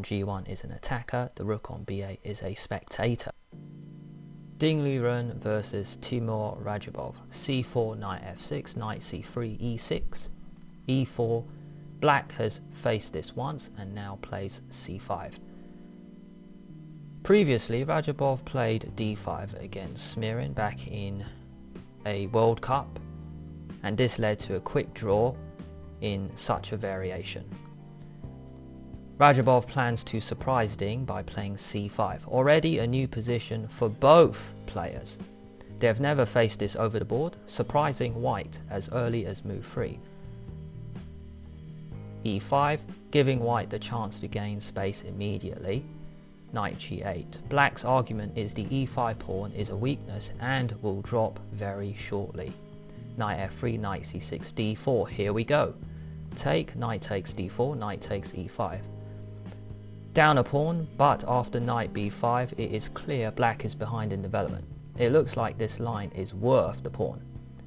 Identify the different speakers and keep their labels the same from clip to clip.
Speaker 1: G1 is an attacker, the rook on B8 is a spectator. Ding Liren versus Timur Radjabov. C4, knight f6, knight c3, e6, e4. Black has faced this once and now plays c5. Previously, Radjabov played d5 against Smirin back in a World Cup, and this led to a quick draw in such a variation. Radjabov plans to surprise Ding by playing c5, already a new position for both players. They have never faced this over the board, surprising white as early as move 3. e5, giving white the chance to gain space immediately. Knight g8. Black's argument is the e5 pawn is a weakness and will drop very shortly. Knight f3, knight c6, d4. Here we go. Take, knight takes d4, knight takes e5. Down a pawn, but after knight b5, it is clear black is behind in development. It looks like this line is worth the pawn.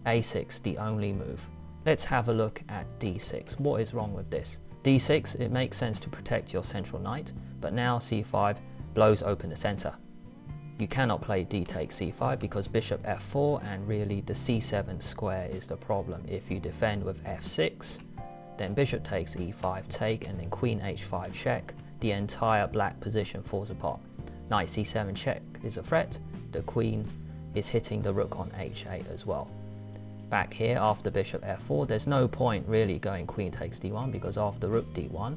Speaker 1: a6, the only move. Let's have a look at d6. What is wrong with this? d6, it makes sense to protect your central knight, but now c5 blows open the center. You cannot play d takes c5 because bishop f4, and really the c7 square is the problem. If you defend with f6, then bishop takes e5 take, and then queen h5 check. The entire black position falls apart. Knight c7 check is a threat. The queen is hitting the rook on h8 as well. Back here after bishop f4, there's no point really going queen takes d1 because after rook d1,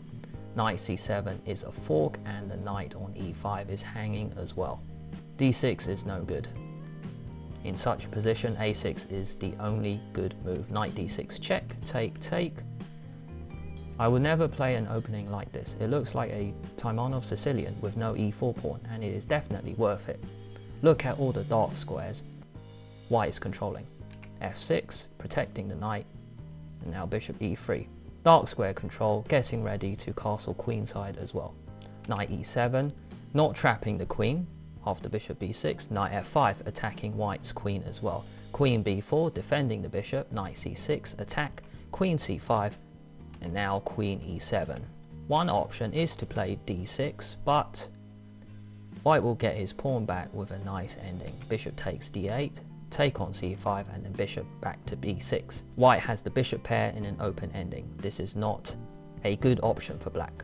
Speaker 1: knight c7 is a fork and the knight on e5 is hanging as well. d6 is no good. In such a position, a6 is the only good move. Knight d6 check, take, take. I would never play an opening like this. It looks like a Taimanov Sicilian with no e4 pawn, and it is definitely worth it. Look at all the dark squares white is controlling. f6, protecting the knight, and now bishop e3. Dark square control, getting ready to castle queenside as well. Knight e7, not trapping the queen. After bishop b6, knight f5, attacking white's queen as well. Queen b4, defending the bishop, knight c6, attack, queen c5, and now queen e7. One option is to play d6, but white will get his pawn back with a nice ending. Bishop takes d8, take on c5, and then bishop back to b6. White has the bishop pair in an open ending. This is not a good option for black.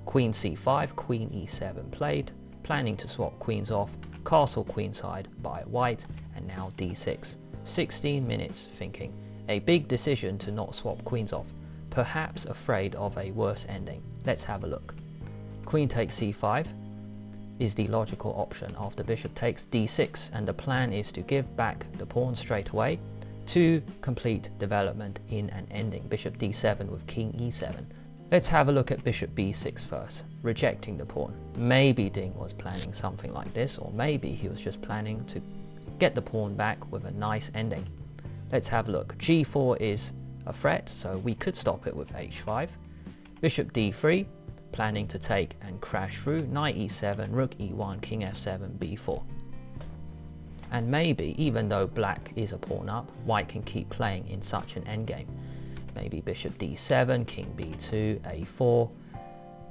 Speaker 1: Queen c5, queen e7 played, planning to swap queens off, castle queenside by white, and now d6. 16 minutes thinking. A big decision to not swap queens off. Perhaps afraid of a worse ending. Let's have a look. Queen takes c5 is the logical option after bishop takes d6, and the plan is to give back the pawn straight away to complete development in an ending. Bishop d7 with king e7. Let's have a look at bishop b6 first, rejecting the pawn. Maybe Ding was planning something like this, or maybe he was just planning to get the pawn back with a nice ending. Let's have a look. g4 is a threat, so we could stop it with h5. Bishop d3, planning to take and crash through. Knight e7, rook e1, king f7, b4. And maybe, even though black is a pawn up, white can keep playing in such an endgame. Maybe bishop d7, king b2, a4,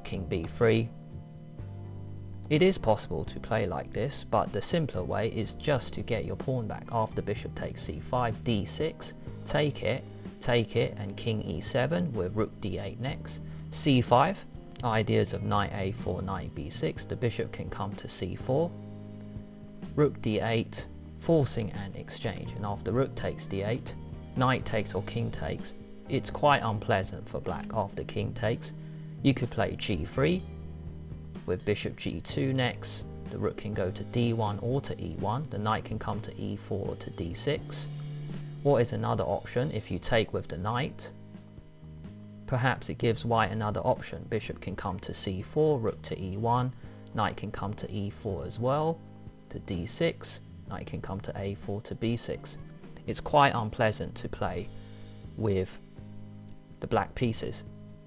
Speaker 1: king b3. It is possible to play like this, but the simpler way is just to get your pawn back. After bishop takes c5, d6, take it, and king e7 with rook d8 next. c5, ideas of knight a4, knight b6, the bishop can come to c4. Rook d8, forcing an exchange, and after rook takes d8, knight takes or king takes. It's quite unpleasant for black. After king takes, you could play g3 with bishop g2 next. The rook can go to d1 or to e1, the knight can come to e4 or to d6. What is another option if you take with the knight? Perhaps it gives white another option. Bishop can come to c4, rook to e1, knight can come to e4 as well, to d6, knight can come to a4 to b6. It's quite unpleasant to play with the black pieces.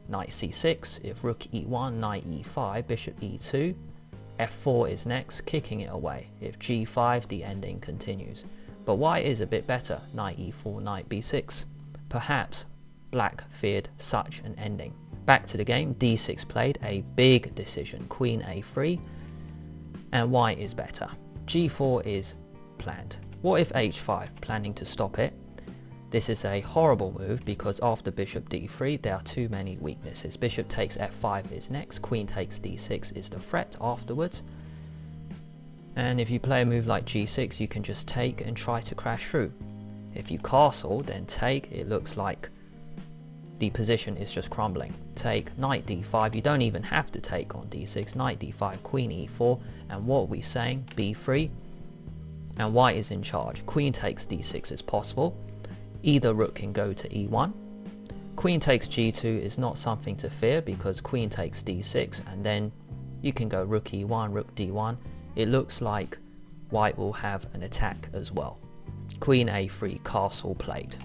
Speaker 1: Knight c6, if rook e1, knight e5, bishop e2, f4 is next, kicking it away. If g5, the ending continues. But white is a bit better. Knight e4, knight b6. Perhaps black feared such an ending. Back to the game, d6 played, a big decision, queen a3, and white is better. g4 is planned. What if h5, planning to stop it? This is a horrible move because after bishop d3 there are too many weaknesses. Bishop takes f5 is next, queen takes d6 is the threat afterwards. And if you play a move like g6, you can just take and try to crash through. If you castle, then take, it looks like the position is just crumbling. Take, knight d5, you don't even have to take on d6, knight d5, queen e4, and what are we saying? b3, and white is in charge. Queen takes d6 is possible. Either rook can go to e1. Queen takes g2 is not something to fear because queen takes d6, and then you can go rook e1, rook d1. It looks like white will have an attack as well. Queen a3, castle played.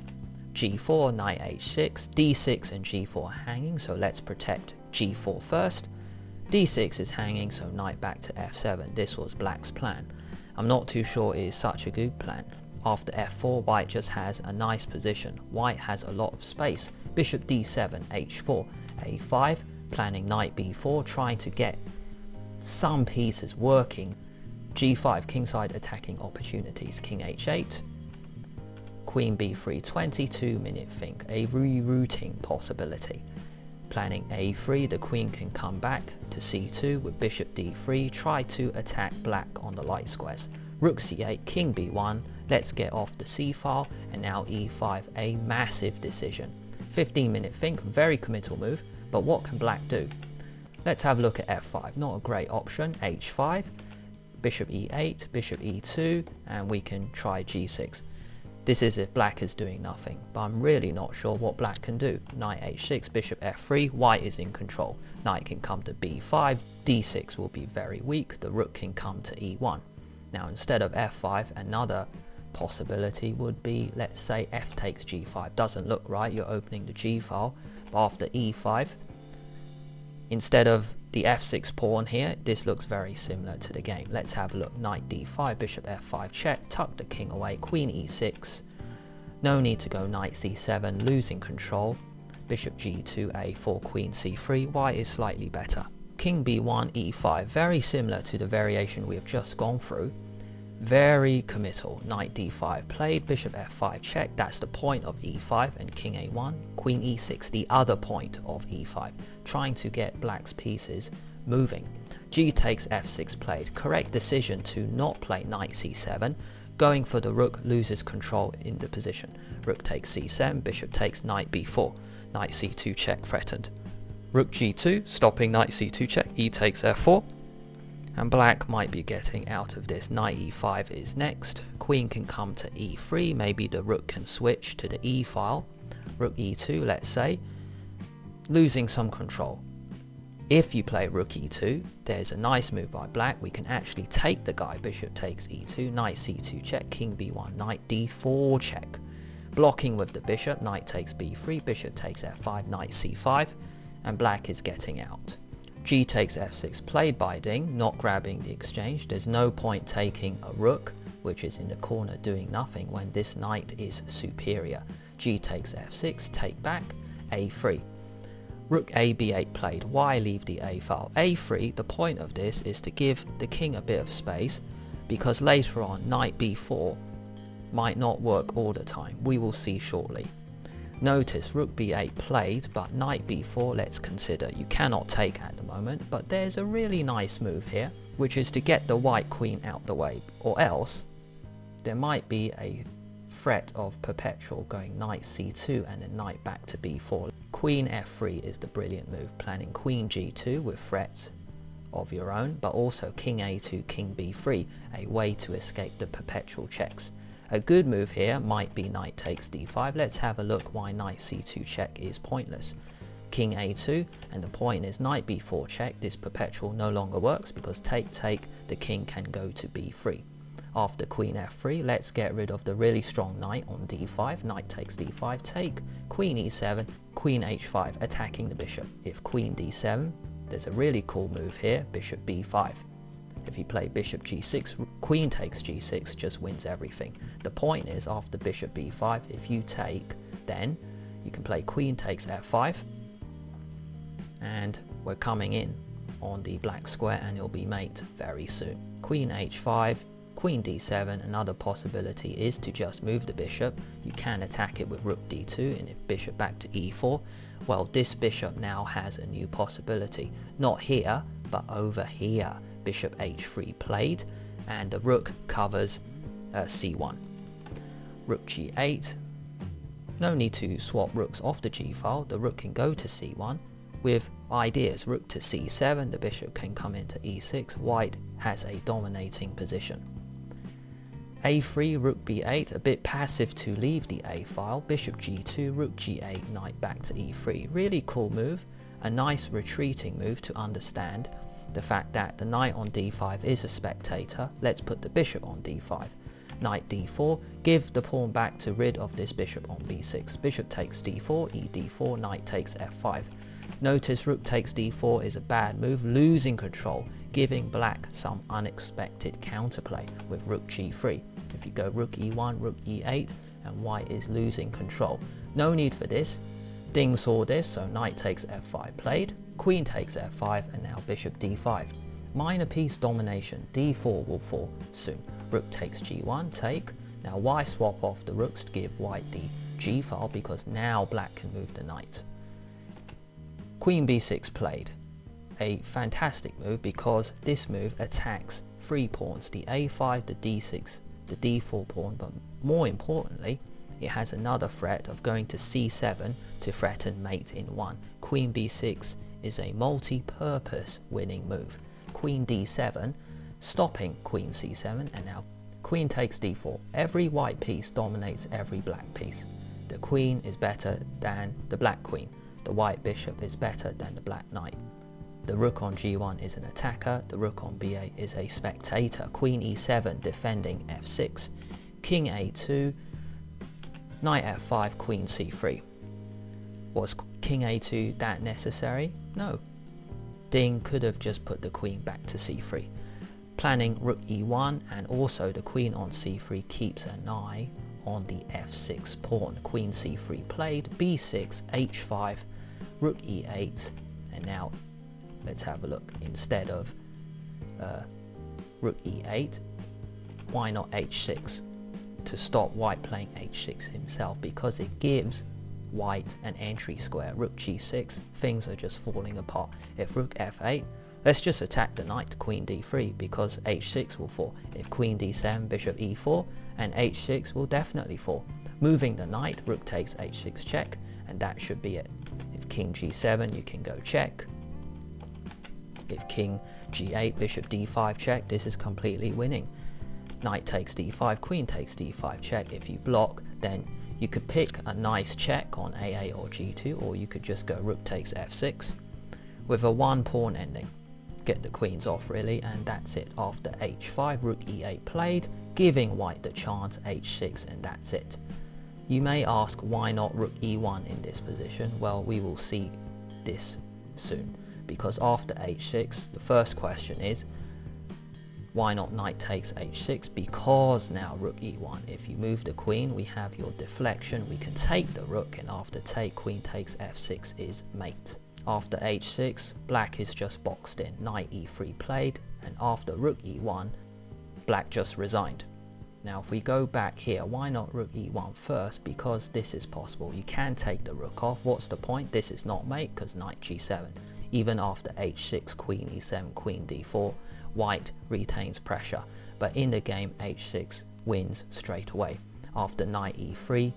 Speaker 1: g4, knight h6, d6 and g4 hanging, so let's protect g4 first. d6 is hanging, so knight back to f7. This was black's plan. I'm not too sure it is such a good plan. After f4, white just has a nice position. White has a lot of space. Bishop d7, h4, a5, planning knight b4, trying to get some pieces working. g5, kingside attacking opportunities. King h8, queen b3, 22-minute think, a rerouting possibility. Planning a3, the queen can come back to c2 with bishop d3, try to attack black on the light squares. Rook c8, king b1, let's get off the c file, and now e5, a massive decision. 15-minute think, very committal move, but what can black do? Let's have a look at f5, not a great option. h5, bishop e8, bishop e2, and we can try g6. This is if black is doing nothing, but I'm really not sure what black can do. Knight h6, bishop f3, white is in control. Knight can come to b5, d6 will be very weak, the rook can come to e1. Now instead of f5, another possibility would be, let's say f takes g5. Doesn't look right, you're opening the g file, but after e5, instead of the f6 pawn here, this looks very similar to the game. Let's have a look. Knight d5, bishop f5 check, tuck the king away, queen e6. No need to go knight c7, losing control. Bishop g2, a4, queen c3. White is slightly better. King b1, e5, very similar to the variation we have just gone through. Very committal. Knight d5 played, bishop f5 check, that's the point of e5, and king a1, queen e6, the other point of e5, trying to get black's pieces moving. G takes f6 played, correct decision to not play knight c7, going for the rook loses control in the position. Rook takes c7, bishop takes knight b4, knight c2 check threatened. Rook g2, stopping knight c2 check, e takes f4. And black might be getting out of this. Knight e5 is next. Queen can come to e3. Maybe the rook can switch to the e file. Rook e2, let's say. Losing some control. If you play rook e2, there's a nice move by black. We can actually take the guy. Bishop takes e2. Knight c2 check. King b1. Knight d4 check. Blocking with the bishop. Knight takes b3. Bishop takes f5. Knight c5. And black is getting out. G takes f6 played by Ding, not grabbing the exchange. There's no point taking a rook, which is in the corner doing nothing when this knight is superior. G takes f6, take back, a3. Rook a b8 played, why leave the a file? a3, the point of this is to give the king a bit of space, because later on knight b4 might not work all the time. We will see shortly. Notice rook b8 played, but knight b4 let's consider. You cannot take at the moment, but there's a really nice move here, which is to get the white queen out the way, or else there might be a threat of perpetual going knight c2 and then knight back to b4. Queen f3 is the brilliant move, planning queen g2 with threats of your own, but also king a2, king b3, a way to escape the perpetual checks. A good move here might be knight takes d5. Let's have a look why knight c2 check is pointless. King a2, and the point is knight b4 check. This perpetual no longer works because take, the king can go to b3. After queen f3, let's get rid of the really strong knight on d5. Knight takes d5, take, queen e7, queen h5, attacking the bishop. If queen d7, there's a really cool move here, bishop b5. If you play bishop g6, queen takes g6, just wins everything. The point is, after bishop b5, if you take, then you can play queen takes f5. and we're coming in on the black square and it'll be mate very soon. Queen h5, queen d7. Another possibility is to just move the bishop. You can attack it with rook d2, and if bishop back to e4, well, this bishop now has a new possibility. Not here, but over here. Bishop h3 played, and the rook covers c1. Rook g8. No need to swap rooks off the g file. The rook can go to c1 with ideas. Rook to c7, the bishop can come into e6. White has a dominating position. a3, rook b8, a bit passive to leave the a file. Bishop g2, rook g8, knight back to e3. Really cool move, a nice retreating move to understand the fact that the knight on d5 is a spectator. Let's put the bishop on d5. Knight d4, give the pawn back to rid of this bishop on b6. Bishop takes d4, e d4, knight takes f5. Notice rook takes d4 is a bad move, losing control, giving black some unexpected counterplay with rook g3. If you go rook e1, rook e8, and white is losing control. No need for this. Ding saw this, so knight takes f5 played, queen takes f5, and now bishop d5. Minor piece domination, d4 will fall soon. Rook takes g1, take. Now why swap off the rooks to give white the g file, because now black can move the knight. Queen b6 played. A fantastic move because this move attacks 3 pawns, the a5, the d6, the d4 pawn, but more importantly, it has another threat of going to c7 to threaten mate in 1. Queen b6 is a multi-purpose winning move. Queen d7, stopping queen c7, and now queen takes d4. Every white piece dominates every black piece. The queen is better than the black queen. The white bishop is better than the black knight. The rook on g1 is an attacker, the rook on b8 is a spectator. Queen e7 defending f6, king a2, knight f5, queen c3. Was king a2 that necessary? No. Ding could have just put the queen back to c3. Planning rook e1, and also the queen on c3 keeps an eye on the f6 pawn. Queen c3 played, b6, h5, rook e8, and now let's have a look. Instead of rook e8, why not h6 to stop white playing h6 himself, because it gives white an entry square. Rook g6, things are just falling apart. If rook f8, let's just attack the knight to queen d3 because h6 will fall. If queen d7, bishop e4, and h6 will definitely fall. Moving the knight, rook takes h6 check, and that should be it. If king g7, you can go check. If king g8, bishop d5 check, this is completely winning. Knight takes d5, queen takes d5 check. If you block, then you could pick a nice check on a8 or g2, or you could just go rook takes f6 with a 1 pawn ending. Get the queens off really, and that's it. After h5, rook e8 played, giving white the chance, h6, and that's it. You may ask why not rook e1 in this position. Well, we will see this soon, because after h6, the first question is why not knight takes h6, because now rook e1. If you move the queen, we have your deflection, we can take the rook, and after take, queen takes f6 is mate. After h6, black is just boxed in. Knight e3 played, and after rook e1, black just resigned. Now if we go back here, why not rook e1 first? Because this is possible. You can take the rook off. What's the point? This is not mate because knight g7. Even after h6, queen e7, queen d4, white retains pressure. But in the game, h6 wins straight away. After knight e3,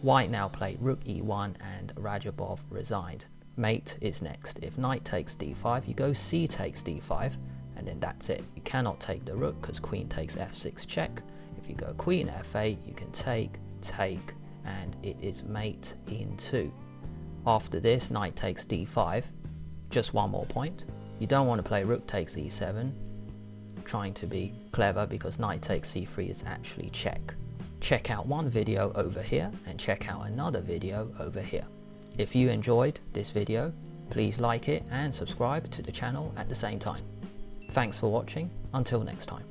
Speaker 1: white now played rook e1 and Radjabov resigned. Mate is next. If knight takes d5, you go c takes d5, and then that's it. You cannot take the rook because queen takes f6 check. If you go queen f8, you can take, and it is mate in 2. After this, knight takes d5, just one more point. You don't want to play rook takes e7, trying to be clever, because knight takes c3 is actually check. Check out one video over here and check out another video over here. If you enjoyed this video, please like it and subscribe to the channel at the same time. Thanks for watching. Until next time.